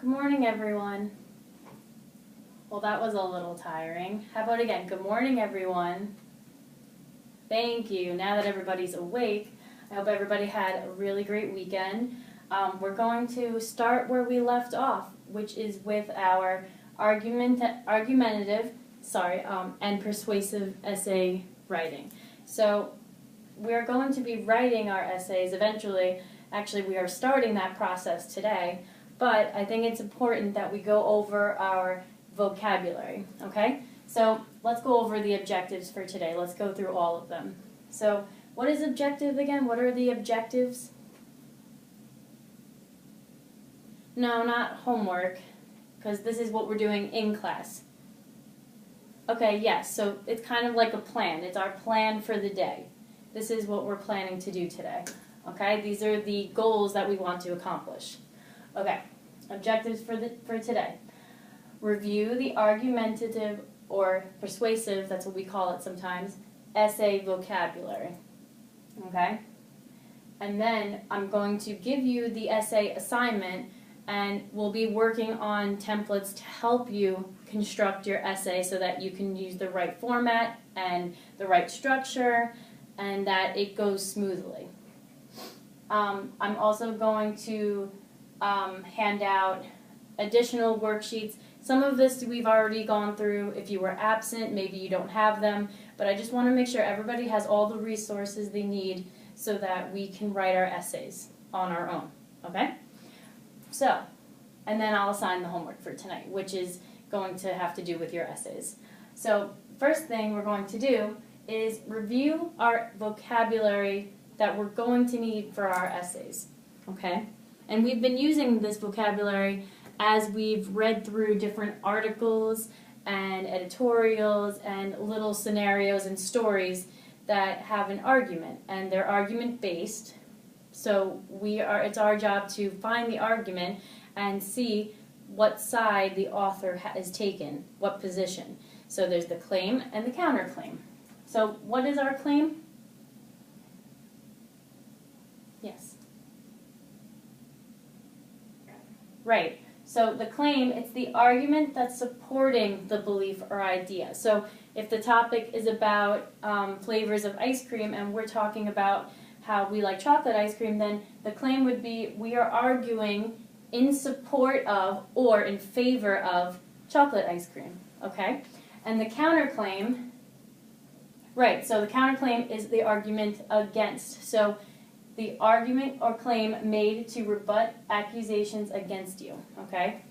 Good morning, everyone. Well, that was a little tiring. How about again? Good morning, everyone. Thank you. Now that everybody's awake, I hope everybody had a really great weekend. We're going to start where we left off, which is with our argumentative, and persuasive essay writing. So we're going to be writing our essays eventually. Actually, we are starting that process today, but I think it's important that we go over our vocabulary, okay? So let's go over the objectives for today. Let's go through all of them. So what is objective again? What are the objectives? No, not homework, because this is what we're doing in class. Okay, yes, so it's kind of like a plan. It's our plan for the day. This is what we're planning to do today. Okay, these are the goals that we want to accomplish. Okay, objectives for today. Review the argumentative or persuasive, that's what we call it sometimes, essay vocabulary. Okay? And then I'm going to give you the essay assignment, and we'll be working on templates to help you construct your essay so that you can use the right format and the right structure and that it goes smoothly. I'm also going to hand out additional worksheets. Some of this we've already gone through. If you were absent, maybe you don't have them, but I just want to make sure everybody has all the resources they need so that we can write our essays on our own, okay? So, and then I'll assign the homework for tonight, which is going to have to do with your essays. So, first thing we're going to do is review our vocabulary that we're going to need for our essays, okay? And we've been using this vocabulary as we've read through different articles and editorials and little scenarios and stories that have an argument, and they're argument-based. So it's our job to find the argument and see what side the author has taken, what position. So there's the claim and the counterclaim. So what is our claim? Yes. Right. So the claim, it's the argument that's supporting the belief or idea. So if the topic is about flavors of ice cream and we're talking about how we like chocolate ice cream, then the claim would be we are arguing in support of or in favor of chocolate ice cream, okay? And the counterclaim, right, so the counterclaim is the argument against. So the argument or claim made to rebut accusations against you, okay?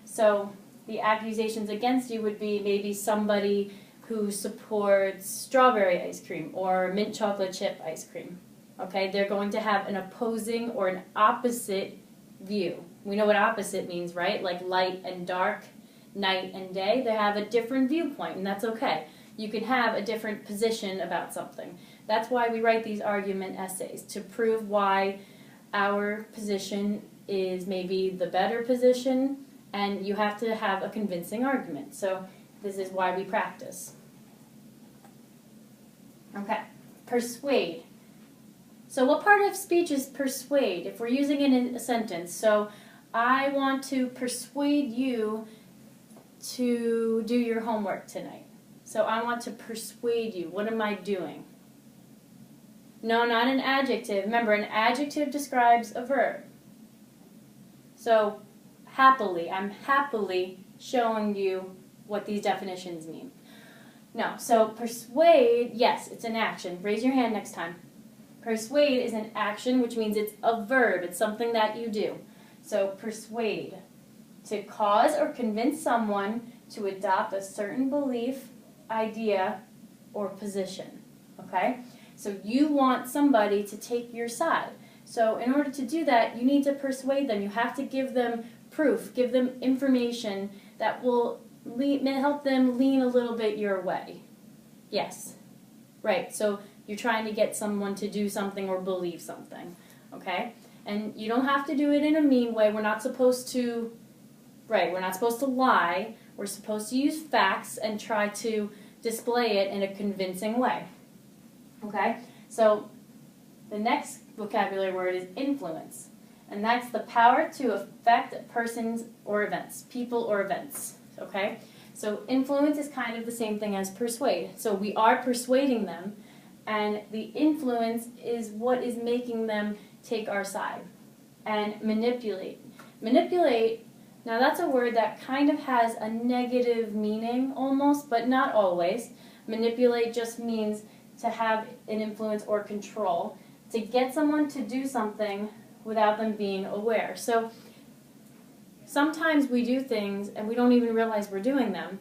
So the accusations against you would be maybe somebody who supports strawberry ice cream or mint chocolate chip ice cream, okay? They're going to have an opposing or an opposite view. We know what opposite means, right? Like light and dark, night and day. They have a different viewpoint, and that's okay. You can have a different position about something. That's why we write these argument essays, to prove why our position is maybe the better position, and you have to have a convincing argument. So this is why we practice. Okay, persuade. So what part of speech is persuade if we're using it in a sentence? So I want to persuade you to do your homework tonight. So I want to persuade you. What am I doing? No, not an adjective. Remember, an adjective describes a verb. So, happily, I'm happily showing you what these definitions mean. No, so persuade, yes, it's an action. Raise your hand next time. Persuade is an action, which means it's a verb. It's something that you do. So, persuade. To cause or convince someone to adopt a certain belief, idea, or position. Okay? So you want somebody to take your side. So in order to do that, you need to persuade them. You have to give them proof, give them information that will help them lean a little bit your way. Yes. Right. So you're trying to get someone to do something or believe something. Okay? And you don't have to do it in a mean way. We're not supposed to, we're not supposed to lie. We're supposed to use facts and try to display it in a convincing way. Okay? So the next vocabulary word is influence. And that's the power to affect persons or events, people or events, okay? So influence is kind of the same thing as persuade. So we are persuading them, and the influence is what is making them take our side. And manipulate. Manipulate, now that's a word that kind of has a negative meaning almost, but not always. Manipulate just means to have an influence or control, to get someone to do something without them being aware. So sometimes we do things and we don't even realize we're doing them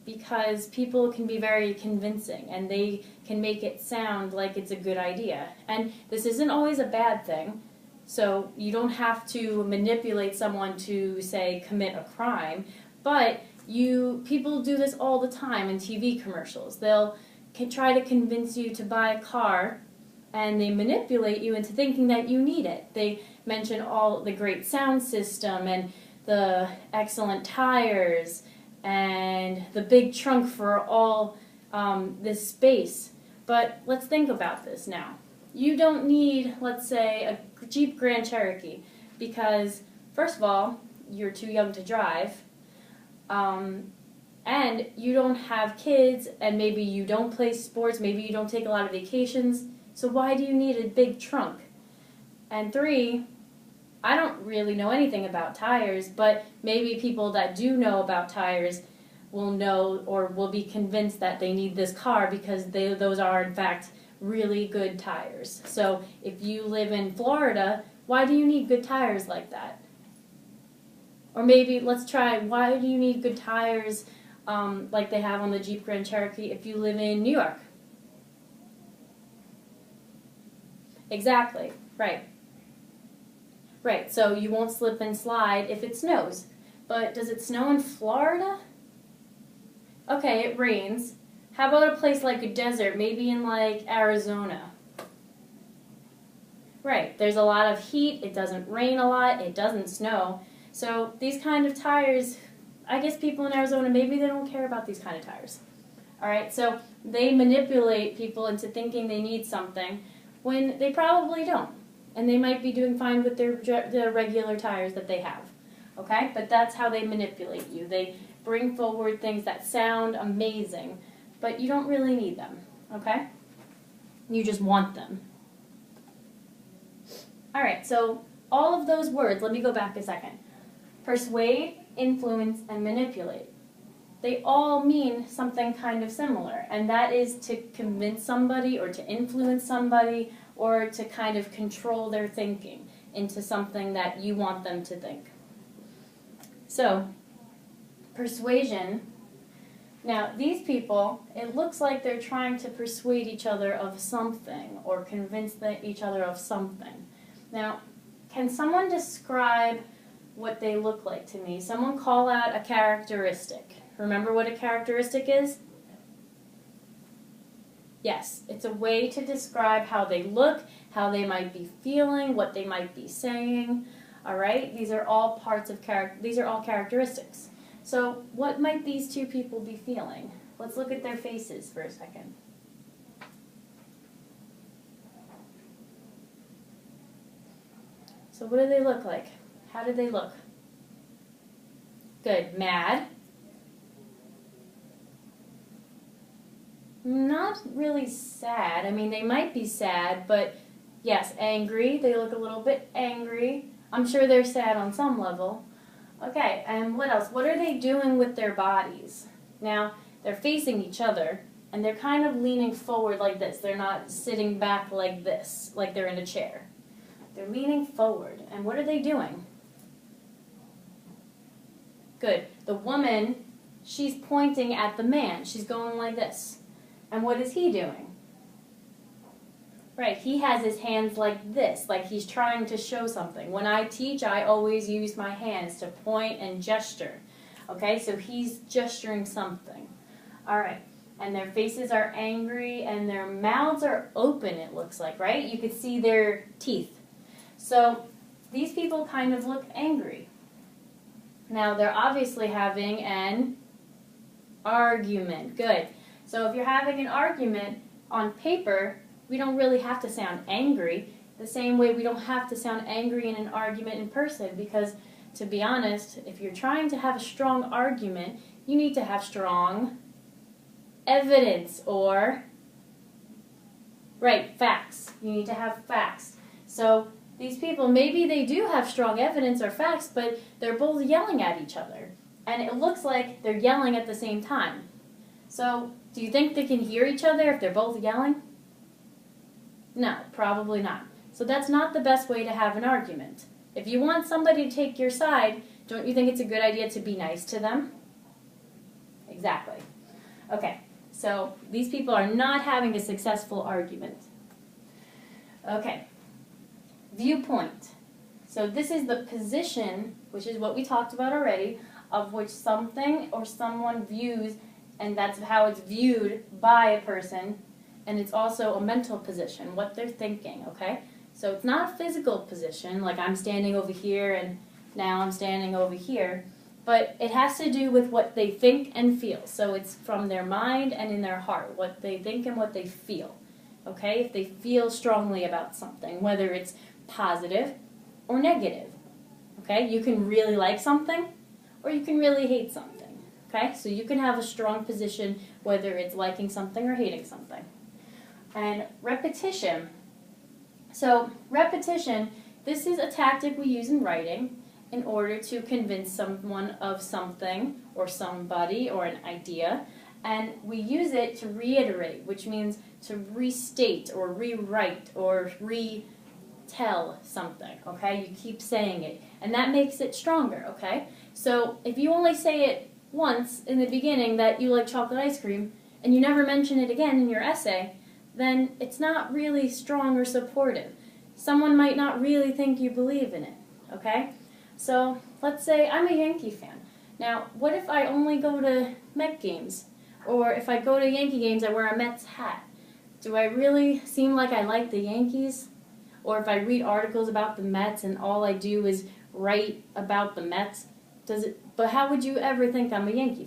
because people can be very convincing and they can make it sound like it's a good idea. And this isn't always a bad thing. So you don't have to manipulate someone to, say, commit a crime, but people do this all the time in TV commercials. They'll try to convince you to buy a car, and they manipulate you into thinking that you need it. They mention all the great sound system and the excellent tires and the big trunk for all this space. But let's think about this now. You don't need, let's say, a Jeep Grand Cherokee because, first of all, you're too young to drive, and you don't have kids, and maybe you don't play sports, maybe you don't take a lot of vacations, so why do you need a big trunk? And 3, I don't really know anything about tires, but maybe people that do know about tires will know or will be convinced that they need this car because those are, in fact, really good tires. So if you live in Florida, why do you need good tires like that? Or maybe let's try, why do you need good tires like they have on the Jeep Grand Cherokee if you live in New York? Exactly, right. Right, so you won't slip and slide if it snows. But does it snow in Florida? Okay, it rains. How about a place like a desert, maybe in like Arizona? Right, there's a lot of heat, it doesn't rain a lot, it doesn't snow. So these kind of tires, I guess people in Arizona, maybe they don't care about these kind of tires. Alright, so they manipulate people into thinking they need something when they probably don't. And they might be doing fine with their regular tires that they have. Okay, but that's how they manipulate you. They bring forward things that sound amazing, but you don't really need them, okay? You just want them. All right, so all of those words, let me go back a second. Persuade, influence, and manipulate. They all mean something kind of similar, and that is to convince somebody or to influence somebody or to kind of control their thinking into something that you want them to think. So, persuasion. Now, these people, it looks like they're trying to persuade each other of something or convince each other of something. Now, can someone describe what they look like to me? Someone call out a characteristic. Remember what a characteristic is? Yes, it's a way to describe how they look, how they might be feeling, what they might be saying. All right? These are all parts of these are all characteristics. So, what might these two people be feeling? Let's look at their faces for a second. So, what do they look like? How do they look? Good. Mad. Not really sad. I mean, they might be sad, but yes, angry. They look a little bit angry. I'm sure they're sad on some level. Okay, and what else? What are they doing with their bodies? Now, they're facing each other, and they're kind of leaning forward like this. They're not sitting back like this, like they're in a chair. They're leaning forward, and what are they doing? Good. The woman, she's pointing at the man. She's going like this. And what is he doing? Right, he has his hands like this, like he's trying to show something. When I teach, I always use my hands to point and gesture. Okay, so he's gesturing something. All right, and their faces are angry and their mouths are open, it looks like, right? You could see their teeth. So these people kind of look angry. Now, they're obviously having an argument. Good. So if you're having an argument on paper, we don't really have to sound angry. The same way we don't have to sound angry in an argument in person, because to be honest, if you're trying to have a strong argument, you need to have strong evidence or, right, facts. You need to have facts. So these people, maybe they do have strong evidence or facts, but they're both yelling at each other. And it looks like they're yelling at the same time. So do you think they can hear each other if they're both yelling? No, probably not. So that's not the best way to have an argument. If you want somebody to take your side, don't you think it's a good idea to be nice to them? Exactly. Okay, so these people are not having a successful argument. Okay, viewpoint. So this is the position, which is what we talked about already, of which something or someone views, and that's how it's viewed by a person, and it's also a mental position, what they're thinking, okay? So it's not a physical position, like I'm standing over here and now I'm standing over here, but it has to do with what they think and feel. So it's from their mind and in their heart, what they think and what they feel, okay? If they feel strongly about something, whether it's positive or negative, okay? You can really like something or you can really hate something, okay? So you can have a strong position whether it's liking something or hating something. And repetition. So repetition, this is a tactic we use in writing in order to convince someone of something or somebody or an idea. And we use it to reiterate, which means to restate or rewrite or retell something, okay? You keep saying it, and that makes it stronger, okay? So if you only say it once in the beginning that you like chocolate ice cream, and you never mention it again in your essay, then it's not really strong or supportive. Someone might not really think you believe in it, okay? So let's say I'm a Yankee fan. Now, what if I only go to Met games? Or if I go to Yankee games, I wear a Mets hat. Do I really seem like I like the Yankees? Or if I read articles about the Mets and all I do is write about the Mets, but how would you ever think I'm a Yankee fan?